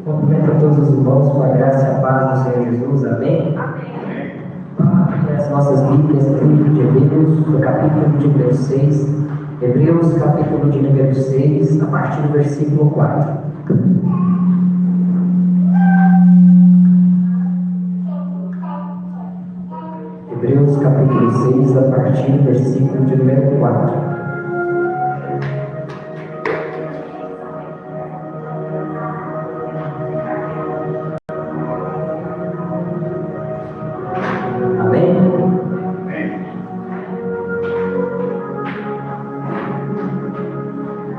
Cumprimento a todos os irmãos com a graça e a paz do Senhor Jesus. Amém? Amém. Vamos abrir as nossas Bíblias no livro de Hebreus, no capítulo de número 6. Hebreus, capítulo de número 6, a partir do versículo 4. Hebreus, capítulo 6, a partir do versículo de número 4.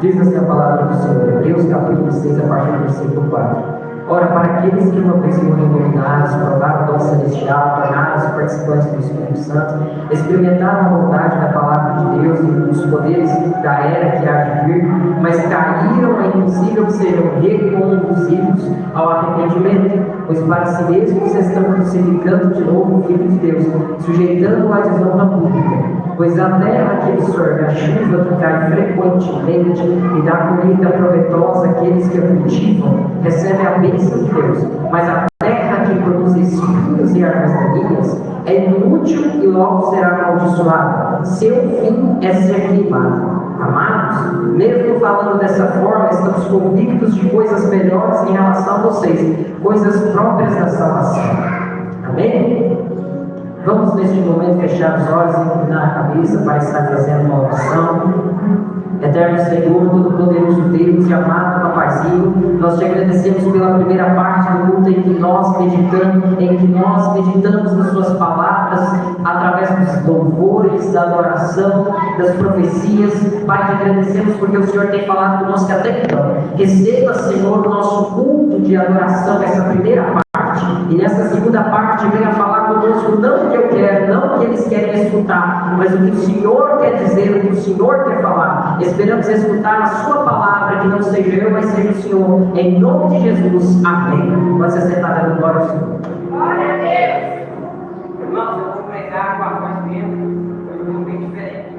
Diz assim a palavra do Senhor, Hebreus capítulo 6, a partir do versículo 4. Ora, para aqueles que uma vez foram iluminados, provaram o dom celestial, tornaram-se participantes do Espírito Santo, experimentaram a bondade da palavra de Deus e os poderes da era que há de vir, mas caíram, é impossível que sejam reconduzidos ao arrependimento, pois para si mesmos estão crucificando de novo o Filho de Deus, sujeitando-o à desonra pública. Pois a terra que absorve a chuva que cai frequentemente e dá comida proveitosa àqueles que a cultivam, recebe a bênção de Deus. Mas a terra que produz espinhos e ervas daninhas é inútil e logo será amaldiçoada. Seu fim é ser queimado. Amados, mesmo falando dessa forma, estamos convictos de coisas melhores em relação a vocês, coisas próprias da salvação. Amém? Vamos neste momento fechar os olhos e inclinar a cabeça para estar fazendo uma oração. Eterno Senhor, todo-poderoso Deus e amado Papaizinho, nós te agradecemos pela primeira parte do culto em que nós meditamos nas suas palavras, através dos louvores, da adoração, das profecias. Pai, te agradecemos porque o Senhor tem falado conosco até então. Receba, Senhor, o nosso culto de adoração, essa primeira parte. E nessa segunda parte venha falar conosco não o que eu quero, não o que eles querem escutar, mas o que o Senhor quer dizer, o que o Senhor quer falar. Esperamos escutar a sua palavra, que não seja eu, mas seja o Senhor. Em nome de Jesus, amém. Pode ser sentado dando glória ao Senhor. Glória a Deus. Irmãos, eu vou pregar com a voz mesmo, eu vou bem diferente.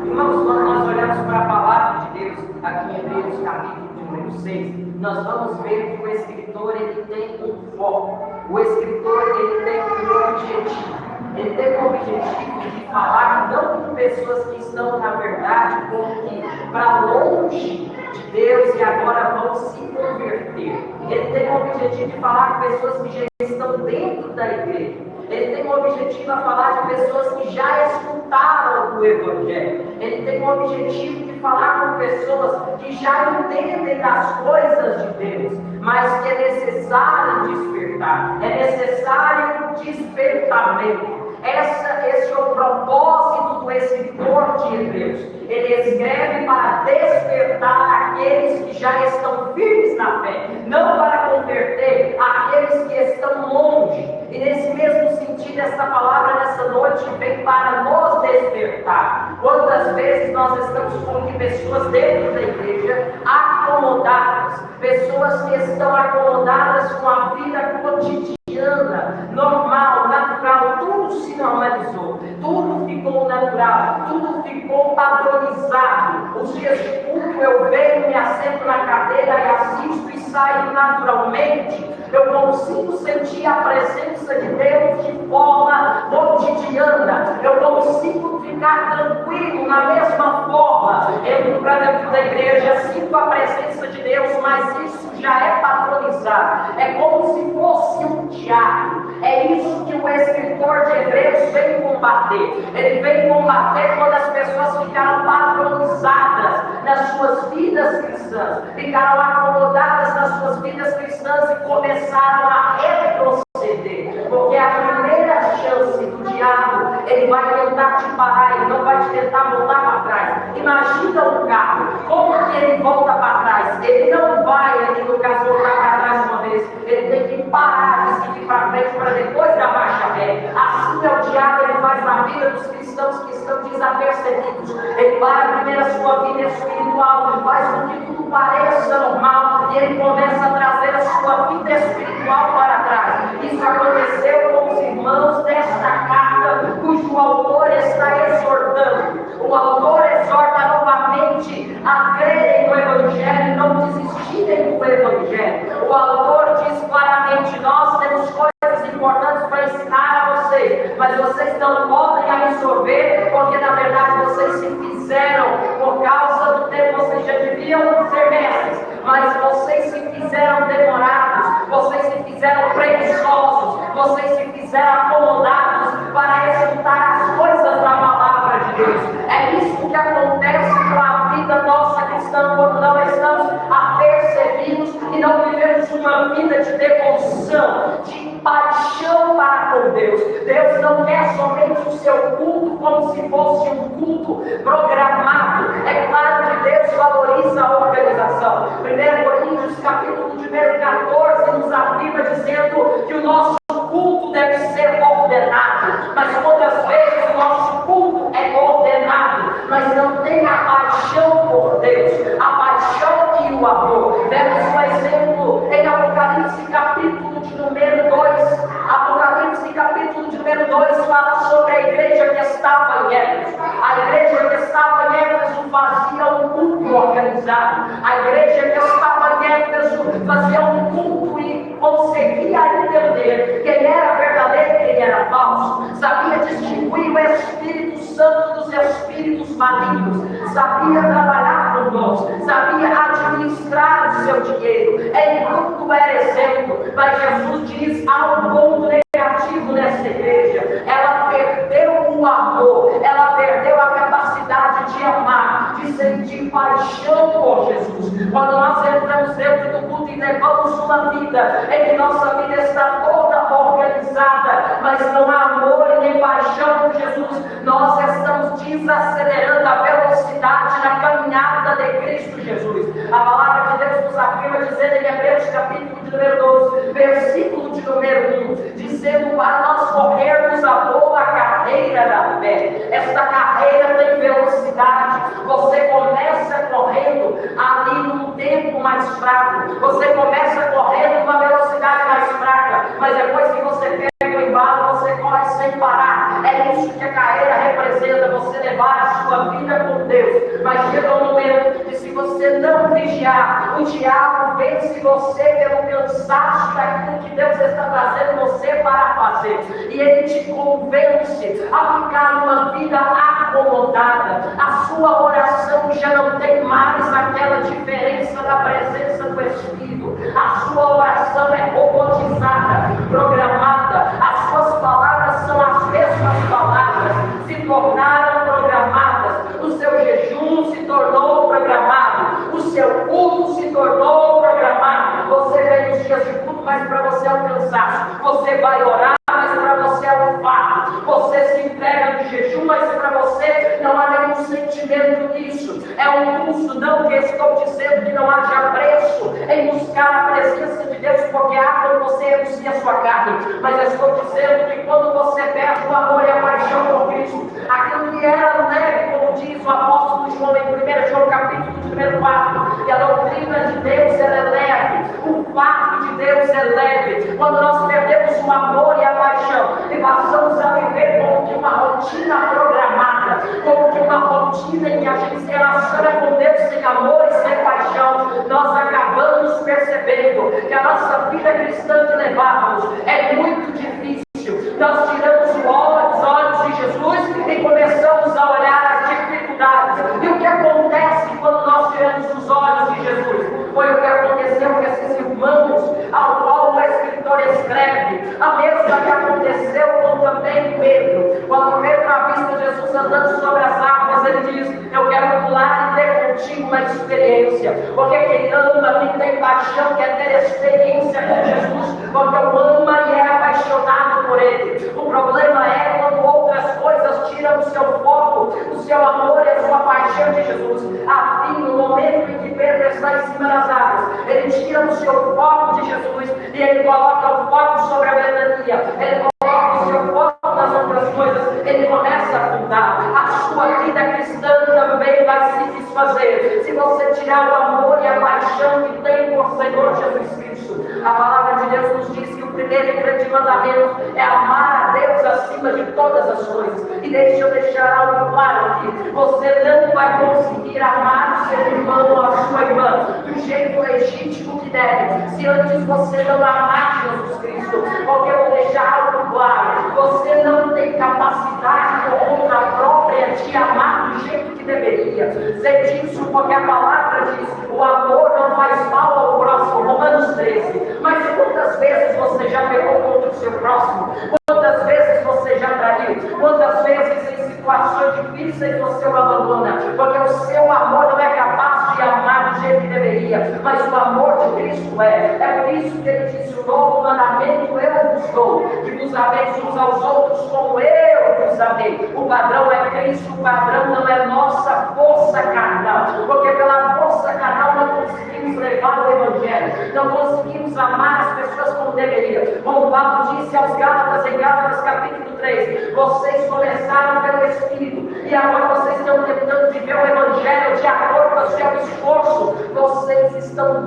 Irmãos, quando nós olhamos para a palavra de Deus, aqui em Hebreus capítulo número 6, nós vamos ver que o escritor ele tem um foco. O escritor ele tem um objetivo. Ele tem o objetivo de falar não com pessoas que estão na verdade, como que para longe de Deus e agora vão se converter. Ele tem o objetivo de falar com pessoas que já estão dentro da igreja. Ele tem o objetivo de falar de pessoas que já escutaram o Evangelho. Ele tem o objetivo de falar com pessoas que já entendem das coisas de Deus, mas que é necessário despertar, é necessário despertamento. Esse é o propósito do escritor de Hebreus. Ele escreve para despertar aqueles que já estão firmes na fé, não para converter aqueles que estão longe. E nesse mesmo sentido, esta palavra nessa noite vem para nos despertar. Quantas vezes nós estamos com pessoas dentro da igreja acomodadas, pessoas que estão acomodadas com a vida cotidiana, normal, natural, tudo se normalizou, tudo ficou natural, tudo ficou padronizado. Os dias de culto eu venho, me assento na cadeira e assisto e saio naturalmente. Eu consigo sentir a presença de Deus de forma cotidiana. Eu consigo ficar tranquilo na mesma forma. Entro para dentro da igreja, sinto a presença de Deus, mas isso já é padronizado. É como se fosse um teatro. É isso que o escritor de Hebreus vem combater. Ele vem combater quando as pessoas ficaram padronizadas nas suas vidas cristãs, ficaram acomodadas nas suas vidas cristãs e começaram a retroceder. Porque a primeira chance do diabo, ele vai tentar te parar, ele não vai te tentar voltar para trás. Imagina um carro, como que ele volta para trás? Ele não vai, aqui no caso, voltar para trás uma vez. Ele tem que parar de seguir para frente para depois da marcha ré. Assim é o diabo, ele faz na vida dos cristãos que estão desapercebidos. Ele para primeiro a sua vida espiritual, faz com que tudo pareça normal e ele começa a trazer a sua vida espiritual para trás. Isso aconteceu com os irmãos desta carta passado, cujo autor está exortando. O autor exorta novamente a crerem no Evangelho e não desistirem do Evangelho. O autor diz claramente: nós temos coisas importantes para ensinar a vocês, mas vocês não podem absorver, porque na verdade vocês se fizeram, por causa do tempo, vocês já deviam ser mestres, mas vocês se fizeram demorados, vocês se fizeram preguiçosos, vocês se fizeram acomodados para escutar as coisas da palavra de Deus. É isso que acontece com a vida nossa cristã quando não estamos apercebidos e não vivemos uma vida de devoção, de paixão para com Deus. Deus não quer somente o seu culto como se fosse um culto programado. É claro que Deus valoriza a organização. 1 Coríntios capítulo de número 14 nos afirma dizendo que o nosso culto deve ser ordenado, mas quantas vezes o nosso culto é ordenado, mas não tem a paixão por Deus, a paixão e o amor. Vemos um exemplo em Apocalipse capítulo de número 2. Apocalipse capítulo de número 2 fala sobre a igreja que estava em Éfeso. A igreja que estava em Éfeso fazia um culto organizado. A igreja que estava em Éfeso fazia um culto e conseguia entender quem era verdadeiro e quem era falso. Sabia distinguir o Espírito Santo dos espíritos malignos. Sabia trabalhar com dons. Sabia administrar o seu dinheiro. Em tudo era exemplo. Mas Jesus diz: há um ponto negativo nessa igreja. Ela perdeu o amor. Ela perdeu a capacidade de amar, de sentir paixão por Jesus. Quando nós entramos dentro do culto e levamos uma vida em que nossa vida está toda organizada, mas não há amor e nem paixão por Jesus, nós estamos desacelerando a velocidade na caminhada de Cristo Jesus. A palavra de Deus nos afirma dizendo em Hebreus capítulo de número 12, versículo de número 1, dizendo para nós corrermos a boa carreira da fé. Esta carreira tem velocidade. Você começa correndo ali num tempo mais fraco. Você começa correndo numa velocidade mais fraca, mas depois que você pega o embalo, você corre sem parar. É isso que a carreira representa, você levar a sua vida com Deus. Mas chega um momento que, se você não vigiar, o diabo vence você pelo cansaço daquilo que Deus está trazendo você para fazer, e ele te convence a ficar numa vida acomodada. A sua oração já não tem mais aquela diferença da presença do Espírito. A sua oração é robotizada, programada. As suas palavras são as mesmas palavras, se tornaram programadas. O seu jejum se tornou programado, o seu culto se tornou programado. Você vem nos dias de culto, mas para você é um cansaço. Você vai orar, mas para você é um fardo. Você se entrega no jejum, mas para você não há nenhum sentimento nisso. É um custo. Não que estou dizendo que não haja preço em buscar a presença de Deus, porque há quando você renuncia a sua carne. Mas estou dizendo que quando você perde o amor e a paixão por Cristo, aquilo que era leve, como diz o apóstolo João em 1 João capítulo de número 4, que a doutrina de Deus ela é leve, o fato de Deus é leve. Quando nós perdemos o amor e a paixão e passamos a viver como que uma rotina programada, como que uma rotina em que a gente se relaciona com Deus sem amor e sem paixão, nós acabamos percebendo que a nossa vida cristã que levávamos é muito difícil. Nós tiramos os olhos de Jesus e começamos a olhar as dificuldades. E o que acontece quando nós tiramos os olhos de Jesus? Foi o que aconteceu com esses irmãos, ao qual o escritor escreve. A mesma que aconteceu com também Pedro. Quando Pedro avista Jesus andando sobre as águas, ele diz: eu quero pular e ter contigo uma experiência. Porque quem ama, quem tem paixão, quer ter experiência com Jesus, porque o ama e é apaixonado por ele. O problema é quando outras coisas tiram o seu foco, o seu amor e a sua paixão de Jesus. Assim, no momento em que Pedro está em cima das águas, ele tira o seu foco de Jesus e ele coloca o foco sobre a Betania. Ele coloca o seu foco nas outras coisas. Ele começa a afundar. A sua vida cristã também vai se desfazer se você tirar o amor e a paixão que tem por Senhor Jesus Cristo. Cristo. A palavra de Deus nos diz que o primeiro e grande mandamento é amar a Deus acima de todas as coisas. E deixa eu deixar algo claro aqui: você não vai conseguir amar o seu irmão ou a sua irmã do jeito legítimo que deve, se antes você não amar Jesus Cristo. Porque eu vou deixar algo claro: você não tem capacidade por conta própria de amar do jeito que deveria. Sei disso porque a palavra diz: o amor não faz mal ao próximo, Romanos 13. Mas quantas vezes você já pegou contra o seu próximo? Quantas vezes você já traiu? Quantas vezes em situações difíceis você o abandona? Porque o seu amor não é capaz de amar do jeito que deveria, mas o amor de Cristo é. É por isso que ele disse: o novo mandamento eu vos dou, que vos ameis uns aos outros como eu vos amei. O padrão é Cristo, o padrão não é nossa força carnal, porque pela força carnal não conseguimos levar o Evangelho, não conseguimos amar as pessoas como deveria. Como Paulo disse aos Gálatas, em Gálatas capítulo 3, vocês começaram pelo Espírito, e agora vocês estão tentando viver o Evangelho de acordo com o seu esforço. Vocês estão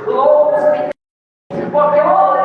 loucos, porque olha,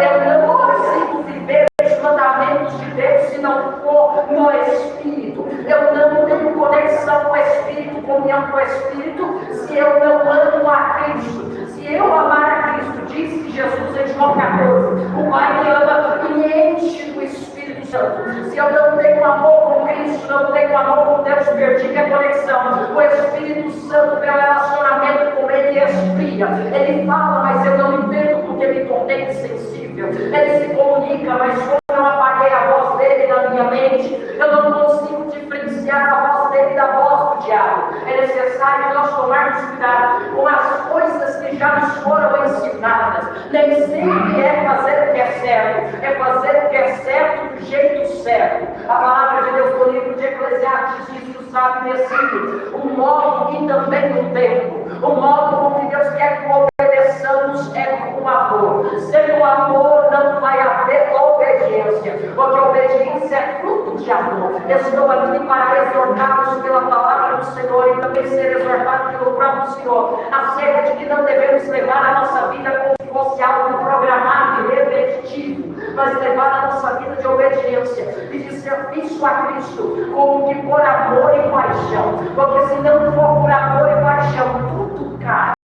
eu não consigo viver os mandamentos de Deus se não for no Espírito. Eu não tenho conexão com o Espírito, comunhão com o Espírito, se eu não amo a Cristo. Se eu amar a Cristo, disse Jesus em João 14, o Pai me ama e me enche do Espírito Santo. Se eu não tenho amor com Cristo, não tenho amor com Deus, perdi minha conexão. O Espírito Santo, pelo relacionamento com Ele, expia. Ele fala, mas eu não entendo porque me tornei insensível. Ele se comunica, mas como eu apaguei a voz dele na minha mente, eu não consigo diferenciar a voz dele da voz do diabo. É necessário nós tomarmos cuidado com as coisas que já nos foram ensinadas. Nem sempre é fazer o que é certo, é fazer o que é certo do jeito certo. A palavra de Deus no livro de Eclesiastes diz que o sábio decide o modo e também o tempo. O modo com que Deus quer que obedeçamos é com amor. Sem o amor não vai haver obediência, porque obediência é fruto de amor. Eu estou aqui para exortar-nos pela palavra do Senhor e também ser exortado pelo próprio Senhor acerca de que não devemos levar a nossa vida como se fosse algo programado e repetitivo, mas levar a nossa vida de obediência e de serviço a Cristo, como que por amor e paixão, porque se não for por amor e paixão, tudo cai.